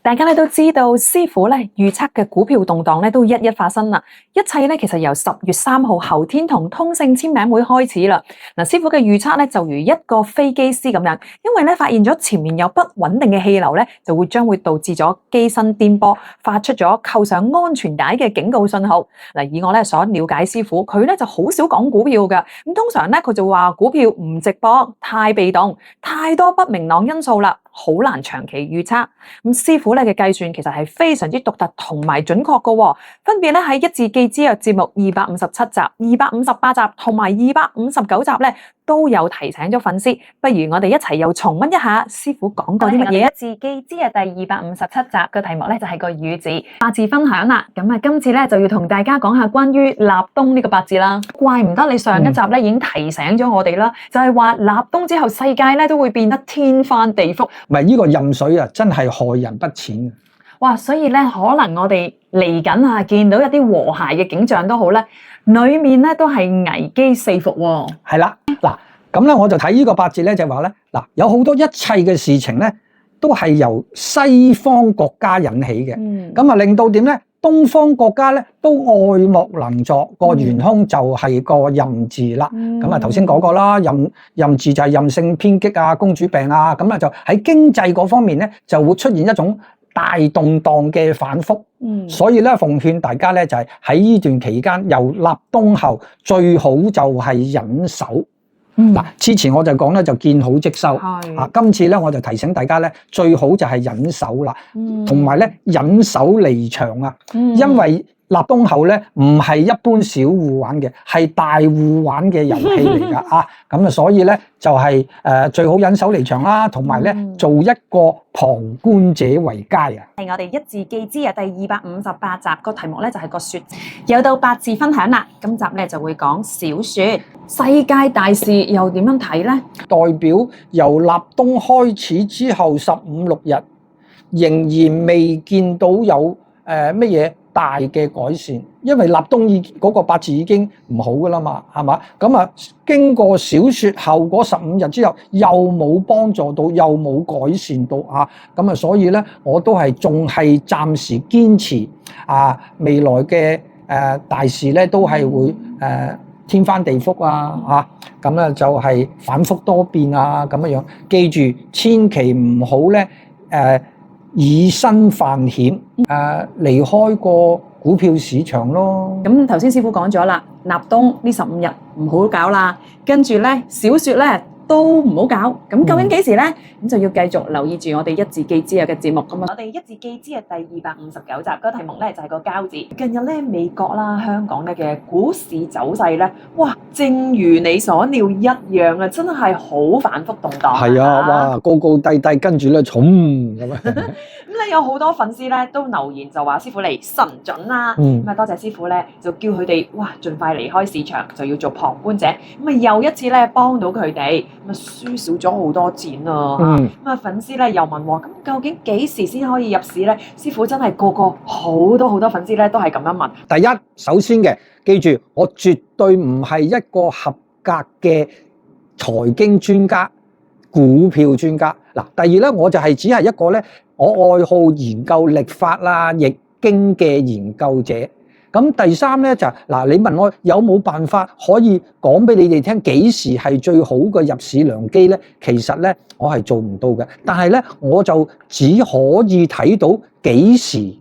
大家都知道，師傅預測嘅股票動盪都一一發生啦。一切其實由10月3號後天同通勝簽名會開始啦。師傅嘅預測就如一個飛機師咁樣，因為發現咗前面有不穩定嘅氣流就將會導致咗機身顛簸，發出咗扣上安全帶嘅警告信號。以我所了解，師傅佢就好少講股票㗎。咁通常佢就話股票唔值博，太被動，太多不明朗因素啦，好難長期預測。咁師傅嘅計算其實係非常之獨特同埋準確嘅，分別喺一字記之約節目257集、258集同埋259集都有提醒咗粉絲。不如我哋一齊又重溫一下師傅講過啲乜嘢。一字記之約第257集嘅題目就係個宇字八字分享啦。咁今次就要同大家講下關於立冬呢個八字啦。怪唔得你上一集已經提醒咗我哋啦，就係話立冬之後世界都會變得天翻地覆。唔係呢個壬水啊，真係害人不淺。哇！所以可能我哋嚟緊見到一啲和諧嘅景象都好咧，裏面都係危機四伏喎。係啦，嗱咁我就睇呢個八字就話咧，嗱有好多一切嘅事情都係由西方國家引起嘅，咁令到點咧？東方國家都愛莫能助，個元兇就係個壬字啦。咁頭先講過啦，壬字就係任性偏激啊、公主病啊，咁就喺經濟嗰方面就會出現一種大動盪嘅反覆。所以奉勸大家就係喺呢段期間，由立冬後最好就係忍手。之前我就講就見好即收，今次我就提醒大家最好就係忍手啦，同埋忍手離場啊，因為立冬後唔係一般小戶玩嘅，係大戶玩嘅遊戲嚟㗎咁所以就係最好忍手離場啦，同埋做一個旁觀者為佳啊。係我哋一字記之第258集個題目就係個說，有到八字分享啦。今集就會講小說，世界大事又點樣睇呢？代表由立冬開始之後15、16日，仍然未見到有乜嘢大嘅改善，因為立冬嗰個八字已經唔好噶啦嘛，係嘛？咁經過小說後嗰15日之後，又冇幫助到，又冇改善到咁所以我都係仲係暫時堅持未來嘅大事都係會天翻地覆咁就係反覆多變咁樣。記住，千祈唔好以身犯險，離開個股票市場咯。咁頭先師傅講咗啦，立冬呢15日唔好搞啦，跟住小說都唔好搞。咁究竟幾時呢？咁就要繼續留意住我哋一字記之嘅節目。咁我哋一字記之嘅第259集個題目就係個交字。近日美國啦、香港嘅股市走勢哇，正如你所料一樣真係好反覆動盪。係哇，高高低低，跟住重咁樣。咁有好多粉絲都留言就話師傅你神準啦。多謝師傅就叫佢哋哇盡快離開市場，就要做旁觀者。咁又一次幫到佢哋。輸少咗好多錢啊！粉絲又問喎，咁究竟幾時先可以入市呢？師傅真係個好多粉絲都係咁樣問。第一，首先記住，我絕對唔係一個合格嘅財經專家、股票專家。第二我就係只係一個我愛好研究曆法啦、易經嘅研究者。咁第三就你問我有冇辦法可以講俾你哋聽幾時係最好嘅入市良機呢？其實我係做唔到嘅，但係我就只可以睇到幾時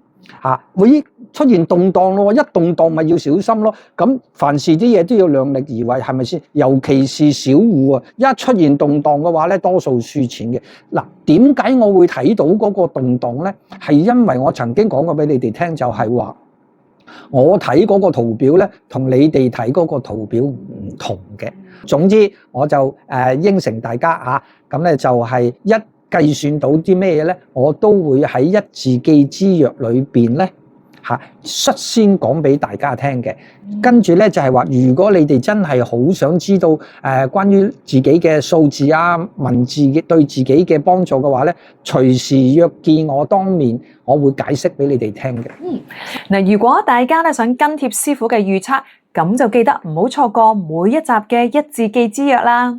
會出現動盪咯，一動盪咪要小心咯。咁凡事啲嘢都要量力而為，係咪先？尤其是小戶一出現動盪嘅話多數輸錢嘅。點解我會睇到嗰個動盪呢？係因為我曾經講過俾你哋聽，就係話我睇嗰個圖表同你哋睇嗰個圖表唔同嘅。總之我就應承大家咁就係一計算到啲咩嘢我都會喺一字記之約裏邊率先講俾大家聽嘅。跟住就係話，如果你哋真係好想知道關於自己嘅數字文字對自己嘅幫助嘅話隨時約見我當面，我會解釋俾你哋聽嘅。如果大家想跟貼師傅嘅預測，咁就記得唔好錯過每一集嘅一字記之約啦。